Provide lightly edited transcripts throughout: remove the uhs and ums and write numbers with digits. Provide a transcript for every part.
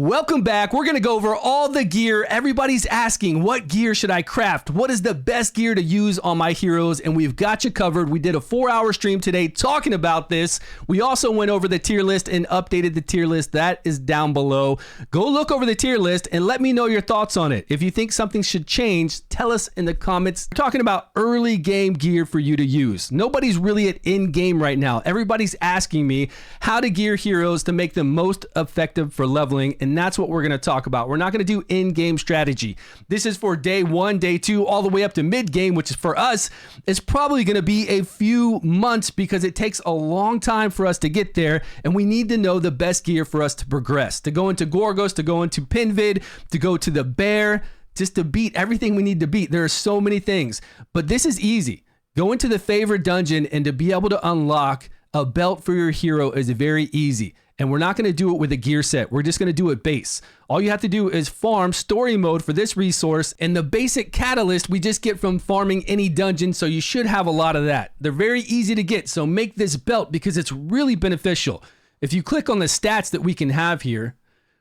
Welcome back. We're going to go over all the gear. Everybody's asking, what gear should I craft? What is the best gear to use on my heroes? And we've got you covered. We did a 4-hour stream today talking about this. We also went over the tier list and updated the tier list. That is down below. Go look over the tier list and let me know your thoughts on it. If you think something should change, tell us in the comments. We're talking about early game gear for you to use. Nobody's really at in game right now. Everybody's asking me how to gear heroes to make them most effective for leveling. And that's what we're going to talk about. We're not going to do in-game strategy. This is for day 1, day 2, all the way up to mid-game, which is for us, is probably going to be a few months because it takes a long time for us to get there, and we need to know the best gear for us to progress, to go into Gorgos, to go into Pinvid, to go to the Bear, just to beat everything we need to beat. There are so many things, but this is easy. Go into the favorite dungeon, and to be able to unlock a belt for your hero is very easy. And we're not going to do it with a gear set. We're just going to do it base. All you have to do is farm story mode for this resource, and the basic catalyst we just get from farming any dungeon, so you should have a lot of that. They're very easy to get, so make this belt because it's really beneficial. If you click on the stats that we can have here,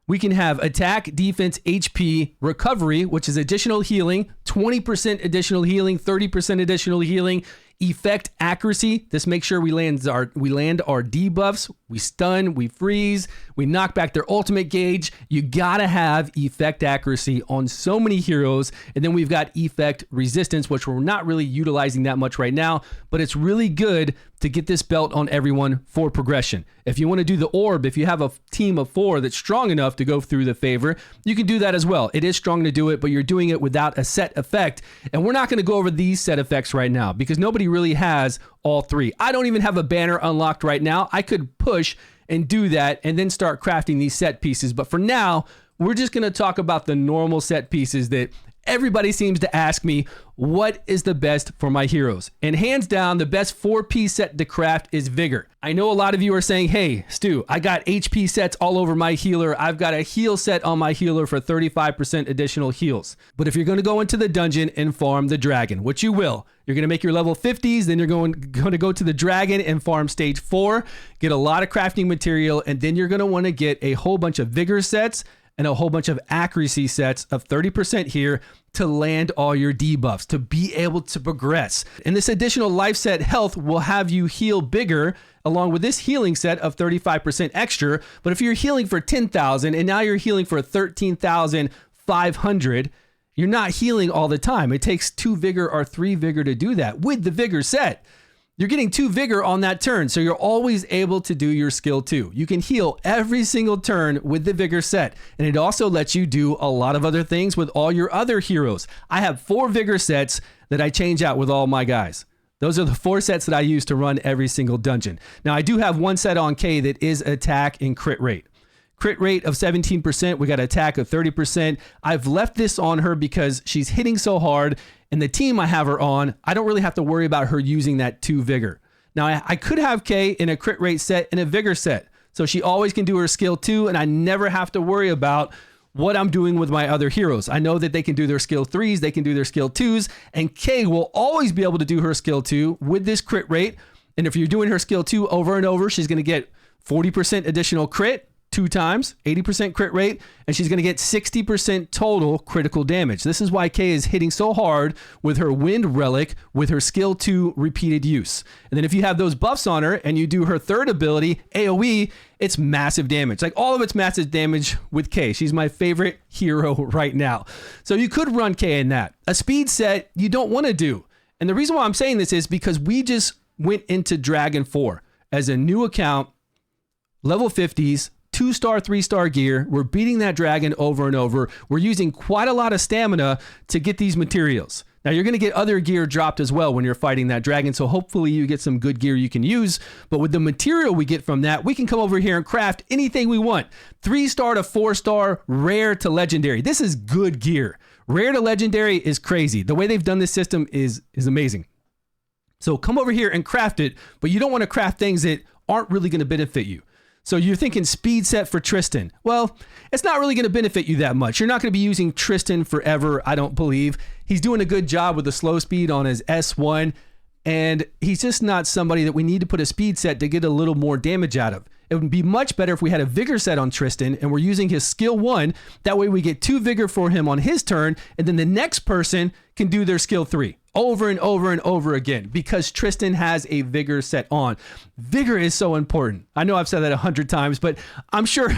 we can have attack, defense, HP, recovery, which is additional healing, 20% additional healing, 30% additional healing, effect accuracy. This makes sure we land our debuffs, we stun, we freeze, we knock back their ultimate gauge. You gotta have effect accuracy on so many heroes. And then we've got effect resistance, which we're not really utilizing that much right now, but it's really good to get this belt on everyone for progression. If you want to do the orb, if you have a team of 4 that's strong enough to go through the favor, you can do that as well. It is strong to do it, but you're doing it without a set effect. And we're not going to go over these set effects right now because nobody really has all 3. I don't even have a banner unlocked right now. I could push and do that and then start crafting these set pieces. But for now, we're just going to talk about the normal set pieces that everybody seems to ask me, what is the best for my heroes? And hands down, the best 4-piece set to craft is Vigor. I know a lot of you are saying, hey, Stu, I got HP sets all over my healer. I've got a heal set on my healer for 35% additional heals. But if you're going to go into the dungeon and farm the dragon, which you will, you're going to make your level 50s, then you're going to go to the dragon and farm stage 4, get a lot of crafting material, and then you're going to want to get a whole bunch of Vigor sets and a whole bunch of accuracy sets of 30% here to land all your debuffs, to be able to progress. And this additional life set health will have you heal bigger along with this healing set of 35% extra. But if you're healing for 10,000 and now you're healing for 13,500, you're not healing all the time. It takes 2 vigor or 3 vigor to do that with the vigor set. You're getting 2 vigor on that turn, so you're always able to do your skill 2. You can heal every single turn with the vigor set, and it also lets you do a lot of other things with all your other heroes. I have 4 vigor sets that I change out with all my guys. Those are the 4 sets that I use to run every single dungeon. Now, I do have 1 set on Kay that is attack and crit rate. Crit rate of 17%, we got attack of 30%. I've left this on her because she's hitting so hard, and the team I have her on, I don't really have to worry about her using that 2 vigor. Now, I could have Kay in a crit rate set and a vigor set, so she always can do her skill 2, and I never have to worry about what I'm doing with my other heroes. I know that they can do their skill 3s, they can do their skill 2s, and Kay will always be able to do her skill 2 with this crit rate. And if you're doing her skill 2 over and over, she's going to get 40% additional crit, 2 times, 80% crit rate, and she's going to get 60% total critical damage. This is why Kay is hitting so hard with her Wind Relic with her skill 2 repeated use. And then if you have those buffs on her and you do her 3rd ability, AoE, it's massive damage. Like all of it's massive damage with Kay. She's my favorite hero right now. So you could run Kay in that. A speed set you don't want to do. And the reason why I'm saying this is because we just went into Dragon 4 as a new account, level 50s, 2-star, 3-star gear. We're beating that dragon over and over. We're using quite a lot of stamina to get these materials. Now, you're going to get other gear dropped as well when you're fighting that dragon, so hopefully you get some good gear you can use. But with the material we get from that, we can come over here and craft anything we want. 3-star to 4-star, rare to legendary. This is good gear. Rare to legendary is crazy. The way they've done this system is amazing. So come over here and craft it, but you don't want to craft things that aren't really going to benefit you. So you're thinking speed set for Tristan. Well, it's not really going to benefit you that much. You're not going to be using Tristan forever, I don't believe. He's doing a good job with the slow speed on his S1. and he's just not somebody that we need to put a speed set to get a little more damage out of. It would be much better if we had a vigor set on Tristan and we're using his skill 1. That way we get 2 vigor for him on his turn, and then the next person can do their skill 3 over and over and over again because Tristan has a vigor set on. Vigor is so important. I know I've said that 100 times, but I'm sure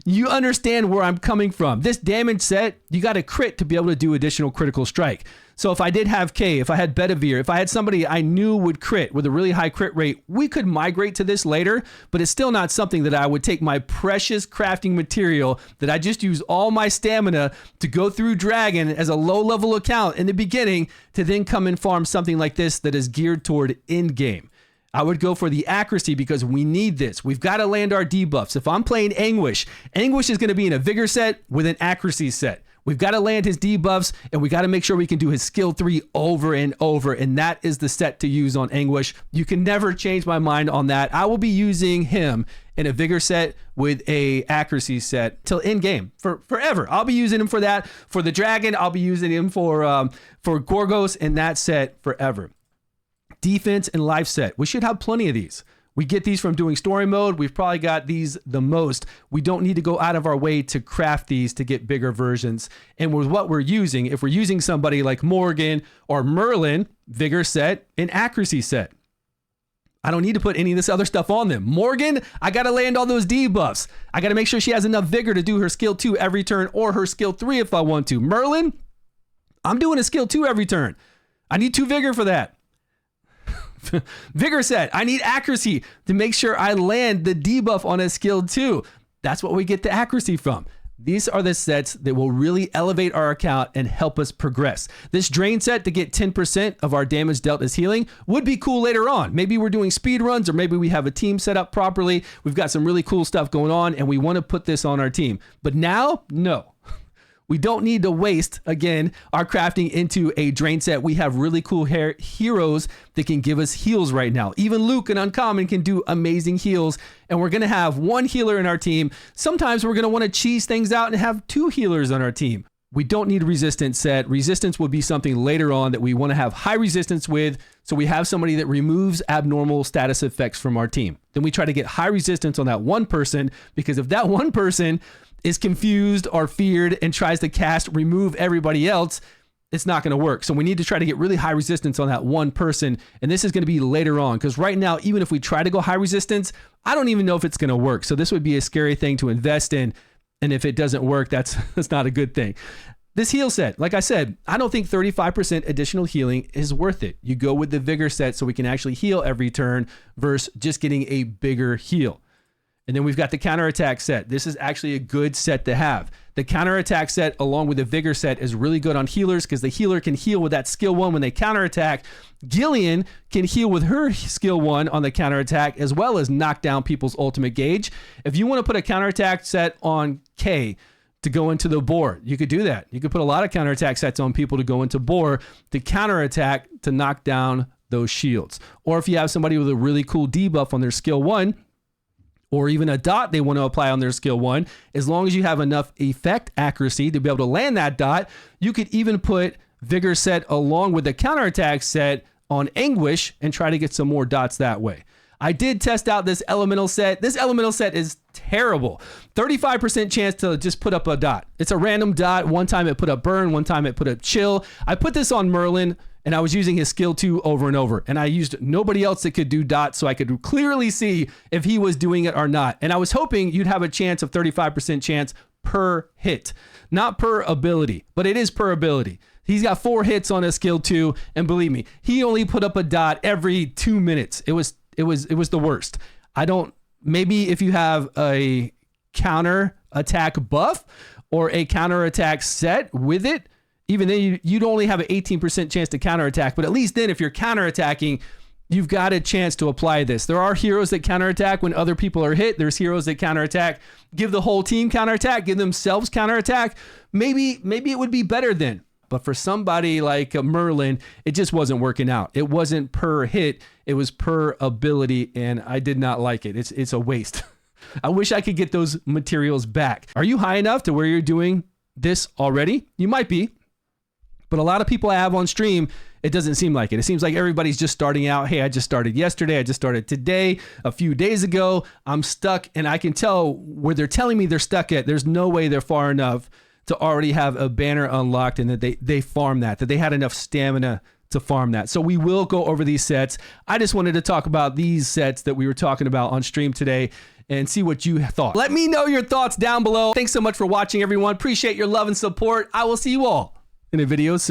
you understand where I'm coming from. This damage set, you got to crit to be able to do additional critical strike. So if I did have K, if I had Bedivere, if I had somebody I knew would crit with a really high crit rate, we could migrate to this later, but it's still not something that I would take my precious crafting material that I just use all my stamina to go through Dragon as a low level account in the beginning to then come and farm something like this that is geared toward end game. I would go for the accuracy because we need this. We've got to land our debuffs. If I'm playing Anguish, Anguish is going to be in a vigor set with an accuracy set. We've got to land his debuffs, and we got to make sure we can do his skill 3 over and over, and that is the set to use on Anguish. You can never change my mind on that. I will be using him in a vigor set with a accuracy set till end game forever. I'll be using him for that. For the Dragon, I'll be using him for Gorgos in that set forever. Defense and life set. We should have plenty of these. We get these from doing story mode. We've probably got these the most. We don't need to go out of our way to craft these to get bigger versions. And with what we're using, if we're using somebody like Morgan or Merlin, vigor set and accuracy set. I don't need to put any of this other stuff on them. Morgan, I got to land all those debuffs. I got to make sure she has enough vigor to do her skill 2 every turn or her skill 3 if I want to. Merlin, I'm doing a skill 2 every turn. I need 2 vigor for that. Vigor set. I need accuracy to make sure I land the debuff on a skill 2. That's what we get the accuracy from. These are the sets that will really elevate our account and help us progress. This drain set to get 10% of our damage dealt as healing would be cool later on. Maybe we're doing speed runs, or maybe we have a team set up properly. We've got some really cool stuff going on and we want to put this on our team. But now, no. We don't need to waste, again, our crafting into a drain set. We have really cool heroes that can give us heals right now. Even Luke and Uncommon can do amazing heals, and we're going to have 1 healer in our team. Sometimes we're going to want to cheese things out and have 2 healers on our team. We don't need a resistance set. Resistance will be something later on that we want to have high resistance with, so we have somebody that removes abnormal status effects from our team. Then we try to get high resistance on that one person, because if that one person is confused or feared and tries to cast remove everybody else, it's not going to work. So we need to try to get really high resistance on that one person, and this is going to be later on, because right now, even if we try to go high resistance, I don't even know if it's going to work. So this would be a scary thing to invest in, and if it doesn't work, that's not a good thing. This heal set, like I said, I don't think 35% additional healing is worth it. You go with the vigor set so we can actually heal every turn versus just getting a bigger heal. And then we've got the counterattack set. This is actually a good set to have. The counterattack set along with the vigor set is really good on healers, because the healer can heal with that skill 1 when they counterattack. Gillian can heal with her skill 1 on the counterattack, as well as knock down people's ultimate gauge. If you want to put a counterattack set on K to go into the boar, you could do that. You could put a lot of counterattack sets on people to go into boar to counterattack to knock down those shields. Or if you have somebody with a really cool debuff on their skill 1, or even a dot they want to apply on their skill 1, as long as you have enough effect accuracy to be able to land that dot, you could even put vigor set along with the counterattack set on Anguish and try to get some more dots that way. I did test out this elemental set. This elemental set is terrible. 35% chance to just put up a dot. It's a random dot. One time it put up burn, one time it put up chill. I put this on Merlin, and I was using his skill 2 over and over, and I used nobody else that could do dots, so I could clearly see if he was doing it or not. And I was hoping you'd have a chance of 35% chance per hit, not per ability, but it is per ability. He's got 4 hits on his skill 2, and believe me, he only put up a dot every 2 minutes. It was the worst. Maybe if you have a counter attack buff or a counter attack set with it, even then you'd only have an 18% chance to counterattack, but at least then if you're counterattacking, you've got a chance to apply this. There are heroes that counterattack when other people are hit. There's heroes that counterattack, give the whole team counterattack, give themselves counterattack. Maybe it would be better then. But for somebody like Merlin, it just wasn't working out. It wasn't per hit, it was per ability, and I did not like it. It's a waste. I wish I could get those materials back. Are you high enough to where you're doing this already? You might be. But a lot of people I have on stream, It doesn't seem like it. It seems like everybody's just starting out. Hey, I just started yesterday. I just started today, a few days ago. I'm stuck, and I can tell where they're telling me they're stuck at. There's no way they're far enough to already have a banner unlocked and that they farm that they had enough stamina to farm that. So we will go over these sets. I just wanted to talk about these sets that we were talking about on stream today and see what you thought. Let me know your thoughts down below. Thanks so much for watching, everyone. Appreciate your love and support. I will see you all in a video soon.